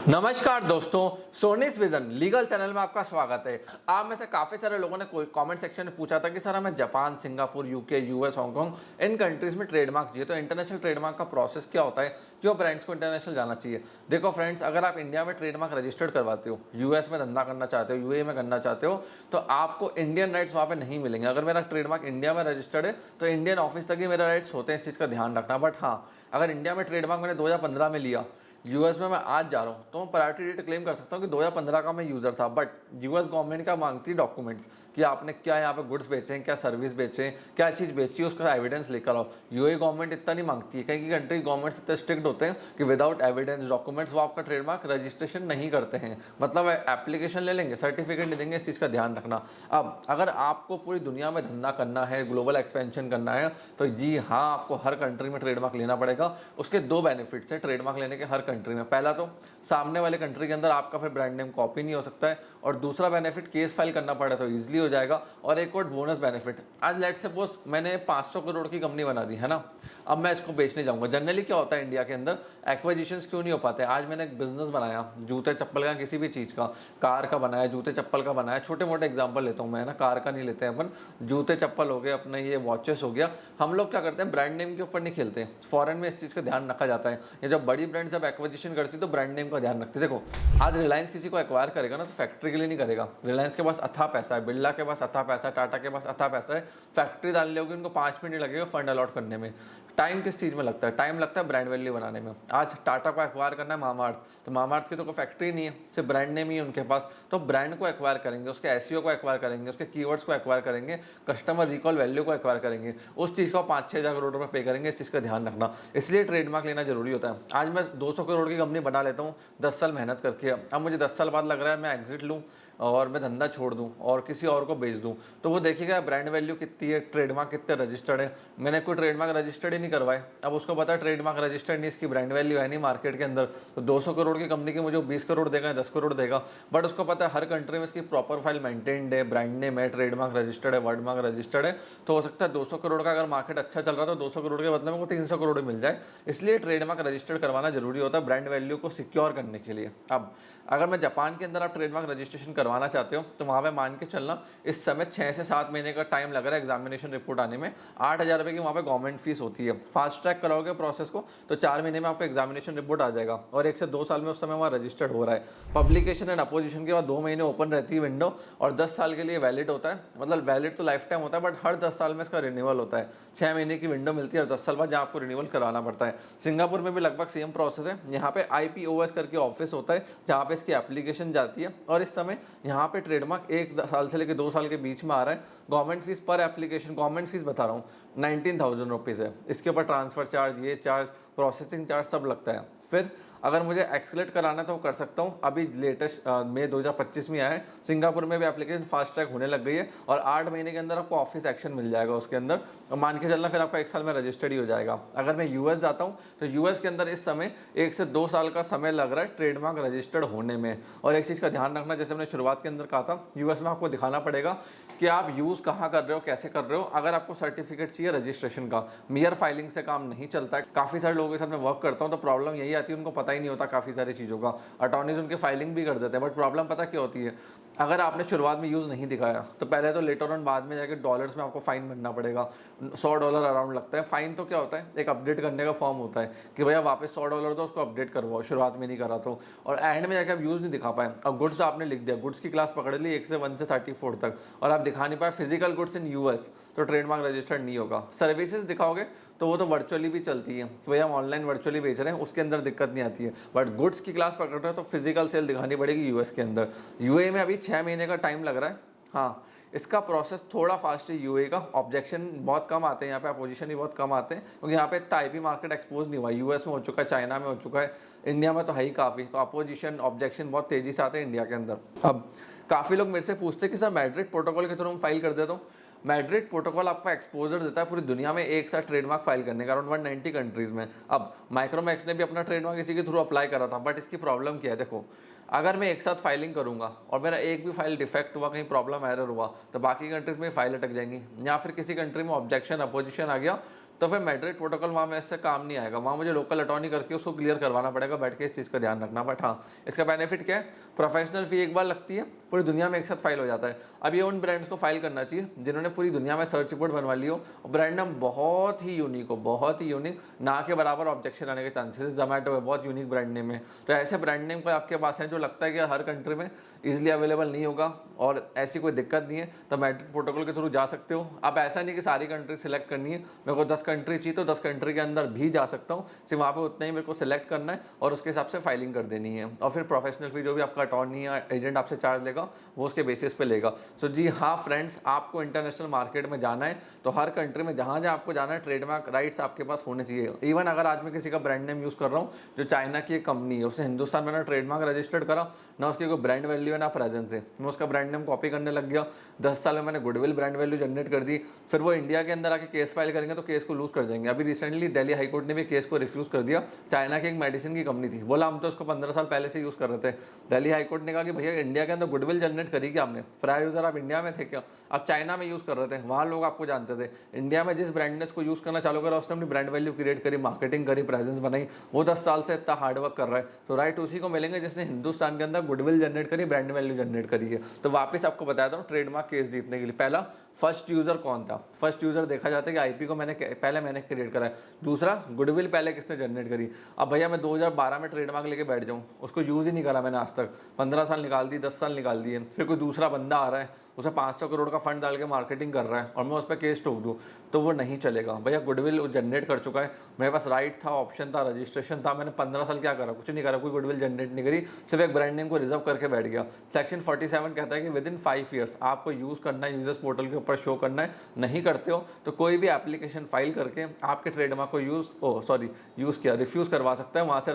नमस्कार दोस्तों, सोनीस vision legal channel में आपका स्वागत है। आप में से काफ़ी सारे लोगों ने कमेंट सेक्शन में पूछा था कि सर हमें Japan, Singapore, UK, US, Hong Kong इन कंट्रीज में ट्रेडमार्क चाहिए, तो इंटरनेशनल ट्रेडमार्क का प्रोसेस क्या होता है जो ब्रांड्स को इंटरनेशनल जाना चाहिए। देखो फ्रेंड्स, अगर आप इंडिया में ट्रेडमार्क रजिस्टर्ड करवाते हो, यूएस में धंधा करना चाहते हो, यूए में करना चाहते हो, तो आपको इंडियन राइट्स वहाँ पे नहीं मिलेंगे। अगर मेरा ट्रेडमार्क इंडिया में रजिस्टर्ड है तो इंडियन ऑफिस तक ही मेरा राइट्स होते हैं, इस चीज़ का ध्यान रखना। बट हाँ, अगर इंडिया में ट्रेडमार्क मैंने 2015 में लिया, यूएस में मैं आज जा रहा हूँ, तो मैं प्रायोरिटी डेट क्लेम कर सकता हूँ कि 2015 का मैं यूज़र था। बट यूएस गवर्नमेंट क्या मांगती है डॉक्यूमेंट्स कि आपने क्या यहाँ पे गुड्स बेचे हैं, क्या सर्विस बेचे हैं, क्या चीज़ बेची है, उसका एविडेंस लेकर आओ। यूए गवर्नमेंट इतना नहीं मांगती है, कई कंट्री गवर्नमेंट इतने स्ट्रिक्ट होते हैं कि विदाउट एविडेंस डॉक्यूमेंट्स वो आपका ट्रेडमार्क रजिस्ट्रेशन नहीं करते हैं। मतलब एप्लीकेशन ले लेंगे, सर्टिफिकेट नहीं देंगे, इस चीज़ का ध्यान रखना। अब अगर आपको पूरी दुनिया में धंधा करना है, ग्लोबल एक्सपेंशन करना है, तो जी हाँ, आपको हर कंट्री में ट्रेडमार्क लेना पड़ेगा। उसके दो बेनिफिट्स हैं ट्रेडमार्क लेने के हर कंट्री में। पहला तो सामने वाले कंट्री के अंदर आपका फिर ब्रांड नेम कॉपी नहीं हो सकता है, और दूसरा बेनिफिट केस फाइल करना पड़े तो इजीली हो जाएगा। और एक और बोनस बेनिफिट, आज लेट सपोज मैंने 500 करोड़ की कंपनी बना दी है ना, अब मैं इसको बेचने जाऊंगा। जनरली क्या होता है इंडिया के अंदर, एक्विजिशंस क्यों नहीं हो पाते। आज मैंने एक बिजनेस बनाया, जूते चप्पल का, किसी भी चीज़ का, कार का बनाया, जूते चप्पल का बनाया, छोटे मोटे एग्जाम्पल लेता हूँ मैं ना, कार का नहीं लेते हैं अपन, जूते चप्पल हो गए, अपने ये वॉचेस हो गया। हम लोग क्या करते हैं, ब्रांड नेम के ऊपर नहीं खेलते। फॉरेन में इस चीज़ का ध्यान रखा जाता है। ये जब बड़ी ब्रांड जब एक्विजिशन करती है तो ब्रांड नेम का ध्यान रखते। देखो, आज रिलायंस किसी को एक्वायर करेगा ना तो फैक्ट्री के लिए नहीं करेगा। रिलायंस के पास अथाह पैसा है, बिरला के पास अथाह पैसा है, टाटा के पास अथाह पैसा है। फैक्ट्री डालनी होगी, उनको 5 मिनट लगेगा फंड अलॉट करने में। टाइम किस चीज़ में लगता है, टाइम लगता है ब्रांड वैल्यू बनाने में। आज टाटा को एक्वायर करना है मामाअर्थ, तो मामाअर्थ की तो कोई फैक्ट्री नहीं है, सिर्फ ब्रांड नेम ही है उनके पास। तो ब्रांड को एक्वायर करेंगे, उसके एसईओ को एक्वायर करेंगे, उसके कीवर्ड्स को एक्वायर करेंगे, कस्टमर रिकॉल वैल्यू को एक्वायर करेंगे, उस चीज़ को 5-6 हज़ार करोड़ रुपये पे करेंगे। इस चीज़ का ध्यान रखना, इसलिए ट्रेडमार्क लेना जरूरी होता है। आज मैं 200 करोड़ की कंपनी बना लेता हूँ 10 साल मेहनत करके, अब मुझे 10 साल बाद लग रहा है मैं एग्जिट लूँ और मैं धंधा छोड़ दूं और किसी और को बेच दूं, तो वो देखिएगा ब्रांड वैल्यू कितनी है, ट्रेडमार्क कितने रजिस्टर्ड है। मैंने कोई ट्रेडमार्क रजिस्टर्ड ही नहीं करवाए, अब उसको पता है ट्रेडमार्क रजिस्टर्ड नहीं, इसकी ब्रांड वैल्यू है नहीं मार्केट के अंदर, तो 200 करोड़ की कंपनी की मुझे 20 करोड़ देगा, 10 करोड़ देगा। बट उसको पता है हर कंट्री में इसकी प्रॉपर फाइल मेंटेन्ड है, ब्रांड नेम है, ट्रेडमार्क रजिस्टर्ड है, वर्ड मार्क रजिस्टर्ड है, तो हो सकता है 200 करोड़ का अगर मार्केट अच्छा चल रहा है तो 200 करोड़ के बदले में 300 करोड़ मिल जाए। इसलिए ट्रेडमार्क रजिस्टर्ड करवाना जरूरी होता है ब्रांड वैल्यू को सिक्योर करने के लिए। अब अगर मैं जापान के अंदर आप ट्रेडमार्क रजिस्ट्रेशन करवाना चाहते हो तो वहाँ पे मान के चलना इस समय 6 से 7 महीने का टाइम लग रहा है एग्जामिनेशन रिपोर्ट आने में। 8,000 रुपये की वहाँ पे गवर्नमेंट फीस होती है। फास्ट ट्रैक कराओगे प्रोसेस को तो 4 महीने में आपको एग्जामिनेशन रिपोर्ट आ जाएगा, और 1 से 2 साल में उस समय वहाँ रजिस्टर्ड हो रहा है। पब्लिकेशन एंड अपोजिशन के बाद 2 महीने ओपन रहती है विंडो, और 10 साल के लिए वैलिड होता है। मतलब वैलिड तो लाइफ टाइम होता है, बट हर 10 साल में इसका रिन्यूअल होता है। 6 महीने की विंडो मिलती है और 10 साल बाद जहाँ आपको रिन्यूअल कराना पड़ता है। सिंगापुर में भी लगभग सेम प्रोसेस है। यहाँ पे IPOS करके ऑफिस होता है जहाँ पे इसकी एप्लीकेशन जाती है, और इस समय यहाँ पे ट्रेडमार्क 1 साल से लेकर 2 साल के बीच में आ रहा है। गवर्नमेंट फीस पर एप्लीकेशन, गवर्नमेंट फीस बता रहा हूँ, 19,000 रुपीज़ है। इसके ऊपर ट्रांसफर चार्ज, ये चार्ज, प्रोसेसिंग चार्ज सब लगता है। फिर अगर मुझे एक्सलेट कराना है तो वो कर सकता हूँ। अभी लेटेस्ट मई 2025 में आया है, सिंगापुर में भी एप्लीकेशन फास्ट ट्रैक होने लग गई है, और 8 महीने के अंदर आपको ऑफिस एक्शन मिल जाएगा उसके अंदर, और मान के चलना फिर आपका 1 साल में रजिस्टर्ड ही हो जाएगा। अगर मैं यूएस जाता हूँ तो यूएस के अंदर इस समय 1 से 2 साल का समय लग रहा है ट्रेडमार्क रजिस्टर्ड होने में। और एक चीज़ का ध्यान रखना, जैसे मैंने शुरुआत के अंदर कहा था, यूएस में आपको दिखाना पड़ेगा कि आप यूज़ कहाँ कर रहे हो, कैसे कर रहे हो। अगर आपको सर्टिफिकेट चाहिए रजिस्ट्रेशन का, मियर फाइलिंग से काम नहीं चलता है। काफ़ी सारे लोगों के साथ मैं वर्क करता हूँ तो प्रॉब्लम यही आती है, उनको पता ही नहीं होता काफ़ी सारी चीज़ों का। अटॉर्नीज उनके फाइलिंग भी कर देते हैं, बट प्रॉब्लम पता क्या होती है, अगर आपने शुरुआत में यूज़ नहीं दिखाया तो पहले तो लेटर ऑन बाद में जाके डॉलर्स में आपको फाइन भरना पड़ेगा। $100 अराउंड लगता है। फाइन तो क्या होता है, एक अपडेट करने का फॉर्म होता है कि भैया वापस $100 दो, उसको अपडेट करवाओ, शुरुआत में नहीं करा तो। और एंड में जाके आप यूज़ नहीं दिखा पाए। अब गुड्स आपने लिख दिया, गुड्स की क्लास पकड़ ली 1 से 34 तक, और आप दिखा नहीं पाए फिजिकल गुड्स इन यूएस, तो ट्रेडमार्क रजिस्टर्ड नहीं होगा। सर्विसेज दिखाओगे तो वो तो वर्चुअली भी चलती है कि भैया हम ऑनलाइन वर्चुअली बेच रहे हैं, उसके अंदर दिक्कत नहीं आती है। बट गुड्स की क्लास पकड़ रहे हो तो फिजिकल सेल दिखानी पड़ेगी यूएस के अंदर। यूए में अभी 6 महीने का टाइम लग रहा है। हाँ, इसका प्रोसेस थोड़ा फास्ट है यूए का। ऑब्जेक्शन बहुत कम आते हैं यहाँ पे, अपोजिशन भी बहुत कम आते हैं, क्योंकि यहाँ पे इतना आईपी मार्केट एक्सपोज नहीं हुआ। यूएस में हो चुका है, चाइना में हो चुका है, इंडिया में तो है ही काफ़ी, तो अपोजिशन ऑब्जेक्शन बहुत तेज़ी से आते हैं इंडिया के अंदर। अब काफ़ी लोग मेरे से पूछते हैं कि सर मैड्रिड प्रोटोकॉल के थ्रू हम फाइल कर देता हूँ। मैड्रिड प्रोटोकॉल आपका एक्सपोजर देता है पूरी दुनिया में एक साथ ट्रेडमार्क फाइल करने का, अराउंड 190 कंट्रीज में। अब माइक्रोमैक्स ने भी अपना ट्रेडमार्क इसी के थ्रू अप्लाई करा था, बट इसकी प्रॉब्लम क्या है, देखो अगर मैं एक साथ फाइलिंग करूंगा और मेरा एक भी फाइल डिफेक्ट हुआ, कहीं प्रॉब्लम एरर हुआ, तो बाकी कंट्रीज में फाइल अटक जाएंगी, या फिर किसी कंट्री में ऑब्जेक्शन अपोजिशन आ गया तो फिर मैड्रिड प्रोटोकॉल वहाँ में इससे काम नहीं आएगा, वहाँ मुझे लोकल अटॉर्नी करके उसको क्लियर करवाना पड़ेगा बैठ के, इस चीज़ का ध्यान रखना। बट हाँ, इसका बेनिफिट क्या है, प्रोफेशनल फी एक बार लगती है, पूरी दुनिया में एक साथ फाइल हो जाता है। अब ये उन ब्रांड्स को फाइल करना चाहिए जिन्होंने पूरी दुनिया में सर्च रिपोर्ट बनवा ली हो और ब्रांड नाम बहुत ही यूनिक हो, बहुत ही यूनिक, ना के बराबर ऑब्जेक्शन आने के चांसेस। जोमेटो है, बहुत यूनिक ब्रांड नेम है। तो ऐसे ब्रांड नेम को आपके पास है जो लगता है कि हर कंट्री में इजीली अवेलेबल नहीं होगा और ऐसी कोई दिक्कत नहीं है, तो मैड्रिड प्रोटोकॉल के थ्रू जा सकते हो। अब ऐसा नहीं कि सारी कंट्री सिलेक्ट करनी है, मेरे को 10 कंट्री चाहिए तो 10 कंट्री के अंदर भी जा सकता हूँ, सिर्फ वहाँ पे उतना ही मेरे को सिलेक्ट करना है और उसके हिसाब से फाइलिंग कर देनी है। और फिर प्रोफेशनल फी जो भी आपका अटॉर्नी या एजेंट आपसे चार्ज लेगा वो उसके बेसिस पे लेगा। सो जी हाँ फ्रेंड्स, आपको इंटरनेशनल मार्केट में जाना है तो हर कंट्री में जहाँ जहाँ आपको जाना है ट्रेडमार्क राइट्स आपके पास होने चाहिए। इवन अगर आज मैं किसी का ब्रांड नेम यूज़ कर रहा हूँ जो चाइना की एक कंपनी है, उसे हिंदुस्तान में ना ट्रेडमार्क रजिस्टर्ड करा ना, उसकी कोई ब्रांड वैल्यू है ना प्रेजेंस है, मैं उसका ब्रांड नेम कॉपी करने लग गया, 10 साल में मैंने गुडविल ब्रांड वैल्यू जनरेट कर दी, फिर वो इंडिया के अंदर आके केस फाइल करेंगे तो केस को लूज कर जाएंगे। अभी रिसेंटली दिल्ली हाई कोर्ट ने भी केस को रिफ्यूज कर दिया। चाइना की एक मेडिसिन की कंपनी थी, बोला हम तो उसको 15 साल पहले से यूज कर रहे थे। दिल्ली हाई कोर्ट ने कहा कि भैया इंडिया के अंदर गुडविल जनरेट करी क्या आपने, प्रायर यूजर आप इंडिया में थे क्या, आप चाइना में यूज कर रहे थे, वहाँ लोग आपको जानते थे। इंडिया में जिस ब्रांड ने इसको यूज करना चालू करा उसने अपनी ब्रांड वैल्यू क्रिएट करी, मार्केटिंग करी, प्रेजेंस बनाई, वो 10 साल से इतना हार्डवर्क कर रहा है। तो राइट उसी को मिलेंगे जिसने हिंदुस्तान के अंदर गुडविल जनरेट करी, ब्रांड वैल्यू जनरेट करी है। तो वापस आपको बताया था ट्रेडमार्क केस जीतने के लिए पहला फर्स्ट यूजर कौन था, फर्स्ट यूजर देखा जाता है कि आईपी को मैंने क्रिएट करा है। दूसरा गुडविल पहले किसने जनरेट करी। अब भैया मैं 2012 में ट्रेडमार्क लेके बैठ जाऊँ, उसको यूज ही नहीं करा मैंने आज तक, 15 साल निकाल दी, 10 साल निकाल दिए, फिर कोई दूसरा बंदा आ रहा है उसे 500 करोड़ का फंड डाल के मार्केटिंग कर रहा है और मैं उस पर केस ठोक दूँ तो वो नहीं चलेगा। भैया गुडविल जनरेट कर चुका है, मेरे पास राइट था, ऑप्शन था, रजिस्ट्रेशन था, मैंने 15 साल क्या करा, कुछ नहीं करा, कोई गुडविल जनरेट नहीं करी, सिर्फ एक ब्रांड नेम को रिजर्व करके बैठ गया। सेक्शन 47 कहता है कि विद इन 5 ईयर्स आपको यूज़ करना है, यूजर्स पोर्टल के ऊपर शो करना है, नहीं करते हो तो कोई भी एप्लीकेशन फाइल करके आपके ट्रेडमार्क को यूज़ किया रिफ्यूज़ करवा सकता है, वहाँ से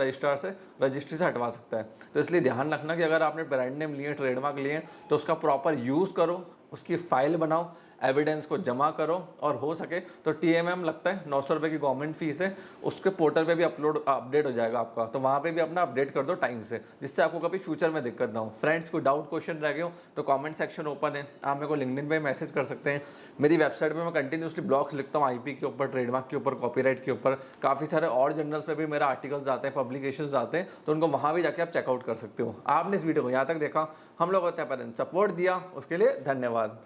रजिस्ट्री से हटवा सकता है। तो इसलिए ध्यान रखना कि अगर आपने ब्रांड नेम लिए, ट्रेडमार्क लिए तो उसका प्रॉपर यूज़ करो, उसकी फाइल बनाओ, एविडेंस को जमा करो और हो सके तो TMM लगता है 900 रुपये की गवर्नमेंट फीस है, उसके पोर्टल पे भी अपडेट हो जाएगा आपका, तो वहाँ पे भी अपना अपडेट कर दो टाइम से, जिससे आपको कभी फ्यूचर में दिक्कत ना हो। फ्रेंड्स कोई डाउट क्वेश्चन रह गए हो तो कमेंट सेक्शन ओपन है, आप मेरे को लिंक्डइन पे मैसेज कर सकते हैं। मेरी वेबसाइट पर मैं कंटिन्यूसली ब्लॉग्स लिखता हूँ IP के ऊपर, ट्रेडमार्क के ऊपर, कॉपीराइट के ऊपर, काफ़ी सारे और जर्नल्स पे भी मेरा आर्टिकल्स आते हैं, पब्लिकेशंस आते हैं, तो उनको वहाँ भी जाके आप चेकआउट कर सकते हो। आपने इस वीडियो को यहाँ तक देखा, हम लोग होते हैं सपोर्ट दिया, उसके लिए धन्यवाद।